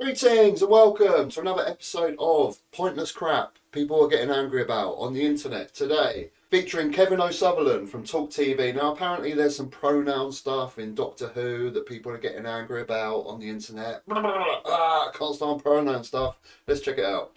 Greetings and welcome to another episode of Pointless Crap People Are Getting Angry About on the Internet today, featuring Kevin O'Sullivan from Talktv. Now, apparently there's some pronoun stuff in Doctor Who that people are getting angry about on the Internet. I can't stand pronoun stuff. Let's check it out.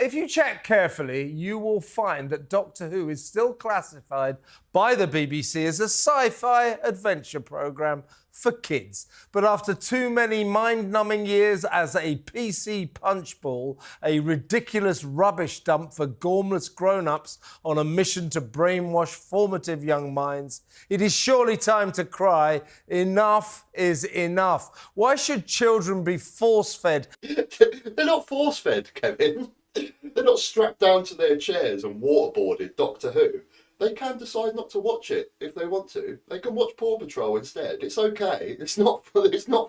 If you check carefully, you will find that Doctor Who is still classified by the BBC as a sci-fi adventure programme for kids. But after too many mind-numbing years as a PC punchball, a ridiculous rubbish dump for gormless grown-ups on a mission to brainwash formative young minds, it is surely time to cry, enough is enough. Why should children be force-fed? They're not force-fed, Kevin. They're not strapped down to their chairs and waterboarded Doctor Who. They can decide not to watch it if they want to. They can watch Paw Patrol instead. It's okay. It's not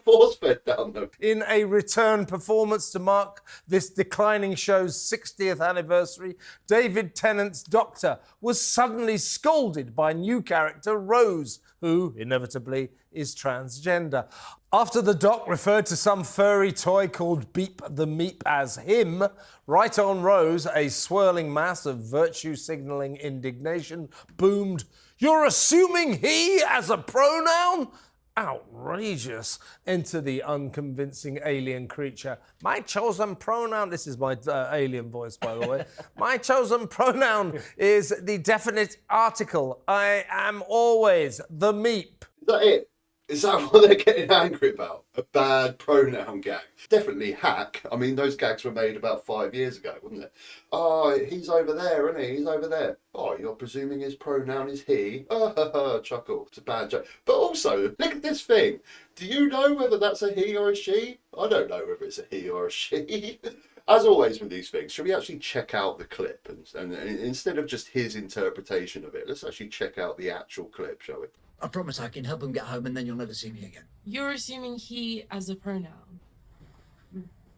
force-fed down them. In a return performance to mark this declining show's 60th anniversary, David Tennant's Doctor was suddenly scolded by new character Rose, who, inevitably, is transgender. After the Doc referred to some furry toy called Beep the Meep as him, right on Rose, a swirling mass of virtue-signalling indignation, boomed, "You're assuming he as a pronoun?" Outrageous. Enter the unconvincing alien creature. My chosen pronoun, this is my alien voice, by the way. My chosen pronoun is the definite article. I am always the meep. Is that it? Is that what they're getting angry about? A bad pronoun gag? Definitely hack. I mean, those gags were made about 5 years ago, wasn't it? Oh, he's over there, isn't he? He's over there. Oh, you're presuming his pronoun is he? Chuckle. It's a bad joke. But also, look at this thing. Do you know whether that's a he or a she? I don't know whether it's a he or a she. As always with these things, should we actually check out the clip? And instead of just his interpretation of it, let's actually check out the actual clip, shall we? I promise I can help him get home and then you'll never see me again. You're assuming he as a pronoun.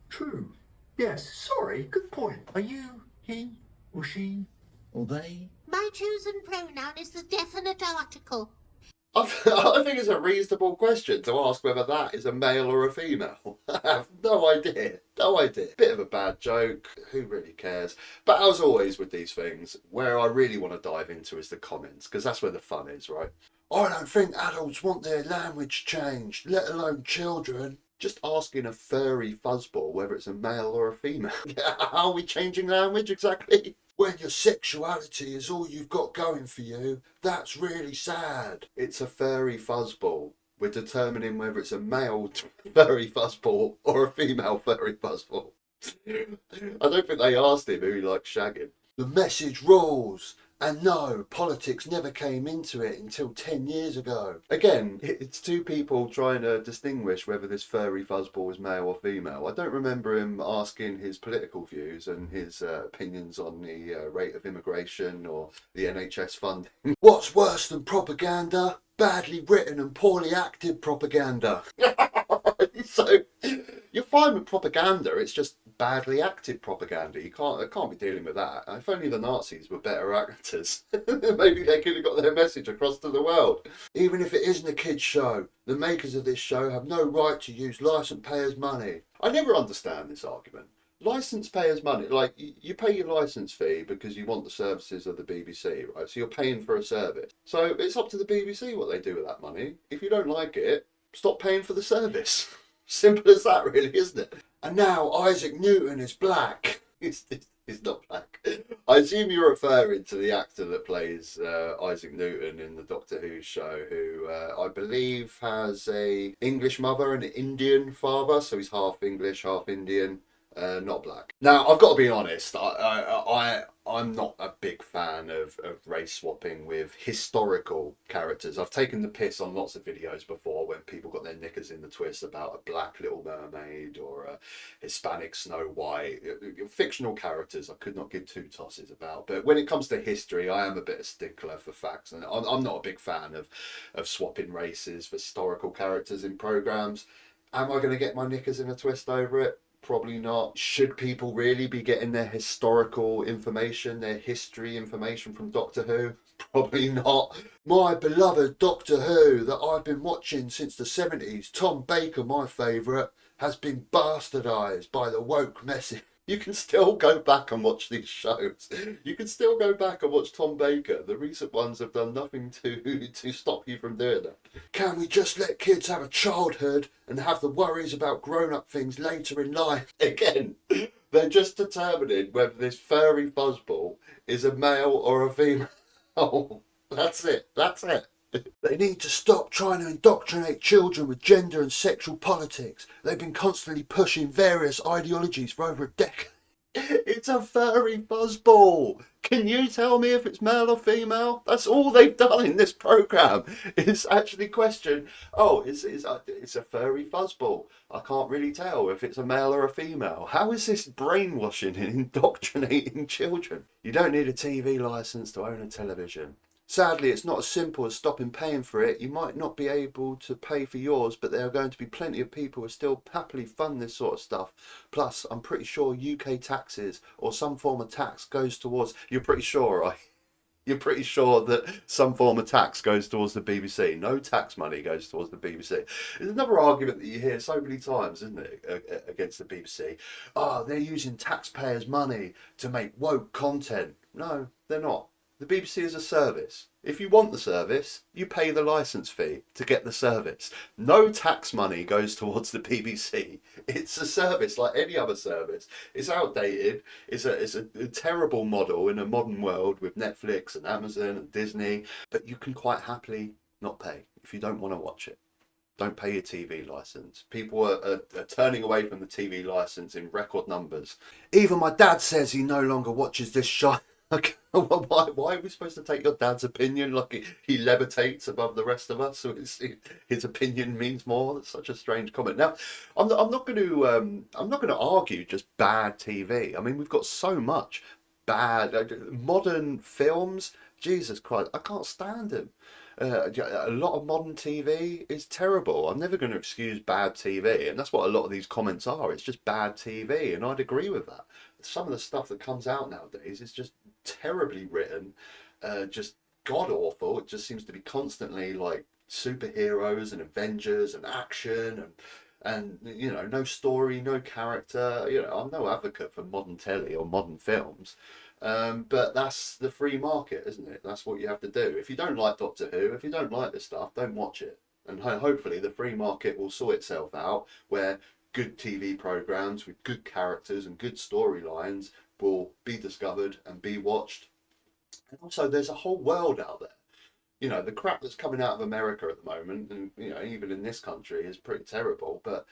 True. Yes, sorry, good point. Are you he or she or they? My chosen pronoun is the definite article. I think it's a reasonable question to ask whether that is a male or a female. I have no idea. No idea. Bit of a bad joke. Who really cares? But as always with these things, where I really want to dive into is the comments, because that's where the fun is, right? I don't think adults want their language changed, let alone children. Just asking a furry fuzzball whether it's a male or a female. Are we changing language exactly? When your sexuality is all you've got going for you, that's really sad. It's a furry fuzzball. We're determining whether it's a male furry fuzzball or a female furry fuzzball. I don't think they asked him who he liked shagging. The message rules. And no, politics never came into it until 10 years ago. Again, it's two people trying to distinguish whether this furry fuzzball is male or female. I don't remember him asking his political views and his opinions on the rate of immigration or the NHS funding. What's worse than propaganda? Badly written and poorly acted propaganda. So, you're fine with propaganda, it's just badly acted propaganda. I can't be dealing with that. If only the Nazis were better actors, maybe they could have got their message across to the world. Even if it isn't a kids' show, the makers of this show have no right to use licence payers' money. I never understand this argument. Licence payers' money, like you pay your licence fee because you want the services of the BBC, right? So you're paying for a service. So it's up to the BBC what they do with that money. If you don't like it, stop paying for the service. Simple as that, really, isn't it? And now Isac Newton is black. He's not black. I assume you're referring to the actor that plays Isac Newton in the Doctor Who show, who I believe has a English mother and an Indian father, so he's half English, half Indian. Not black. Now, I've got to be honest, I'm not a big fan of race swapping with historical characters. I've taken the piss on lots of videos before when people got their knickers in the twist about a black Little Mermaid or a Hispanic Snow White. Fictional characters I could not give two tosses about. But when it comes to history, I am a bit of a stickler for facts. And I'm not a big fan of swapping races for historical characters in programmes. Am I going to get my knickers in a twist over it? Probably not. Should people really be getting their historical information, their history information from Doctor Who? Probably not. My beloved Doctor Who that I've been watching since the 70s, Tom Baker, my favourite, has been bastardized by the woke message. You can still go back and watch these shows. You can still go back and watch Tom Baker. The recent ones have done nothing to stop you from doing that. Can we just let kids have a childhood and have the worries about grown-up things later in life? Again, they're just determining whether this furry fuzzball is a male or a female. That's it. That's it. They need to stop trying to indoctrinate children with gender and sexual politics. They've been constantly pushing various ideologies for over a decade. It's a furry fuzzball. Can you tell me if it's male or female? That's all they've done in this programme. Is actually question, oh, it's a furry fuzzball. I can't really tell if it's a male or a female. How is this brainwashing and indoctrinating children? You don't need a TV licence to own a television. Sadly, it's not as simple as stopping paying for it. You might not be able to pay for yours, but there are going to be plenty of people who still happily fund this sort of stuff. Plus, I'm pretty sure UK taxes or some form of tax goes towards... You're pretty sure, right? You're pretty sure that some form of tax goes towards the BBC. No tax money goes towards the BBC. There's another argument that you hear so many times, isn't it, against the BBC? Oh, they're using taxpayers' money to make woke content. No, they're not. The BBC is a service. If you want the service, you pay the licence fee to get the service. No tax money goes towards the BBC. It's a service like any other service. It's outdated. It's a terrible model in a modern world with Netflix and Amazon and Disney. But you can quite happily not pay if you don't want to watch it. Don't pay your TV licence. People are turning away from the TV licence in record numbers. Even my dad says he no longer watches this show. Why are we supposed to take your dad's opinion like he levitates above the rest of us? So his opinion means more. That's such a strange comment. Now, I'm not going to argue just bad TV. I mean, we've got so much bad modern films. Jesus Christ, I can't stand them. A lot of modern TV is terrible. I'm never going to excuse bad TV, and that's what a lot of these comments are. It's just bad TV, and I'd agree with that. Some of the stuff that comes out nowadays is just terribly written, just god awful. It just seems to be constantly like superheroes and Avengers and action and you know, no story, no character. You know, I'm no advocate for modern telly or modern films. But that's the free market, isn't it? That's what you have to do. If you don't like Doctor Who, if you don't like this stuff, don't watch it. And hopefully the free market will sort itself out where good TV programmes with good characters and good storylines will be discovered and be watched. And also there's a whole world out there. You know, the crap that's coming out of America at the moment, and you know, even in this country, is pretty terrible. But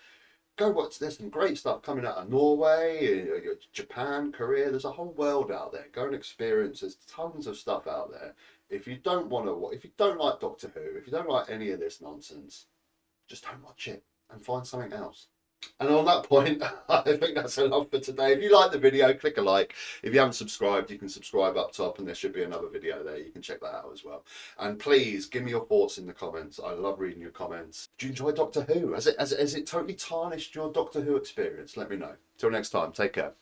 go watch, there's some great stuff coming out of Norway, Japan, Korea. There's a whole world out there. Go and experience. There's tons of stuff out there. If you don't want to, if you don't like Doctor Who, if you don't like any of this nonsense, just don't watch it and find something else. And on that point, I think that's enough for today. If you like the video, click a like. If you haven't subscribed, you can subscribe up top, and there should be another video there. You can check that out as well. And please give me your thoughts in the comments. I love reading your comments. Do you enjoy Doctor Who? Has it totally tarnished your Doctor Who experience? Let me know. Till next time, take care.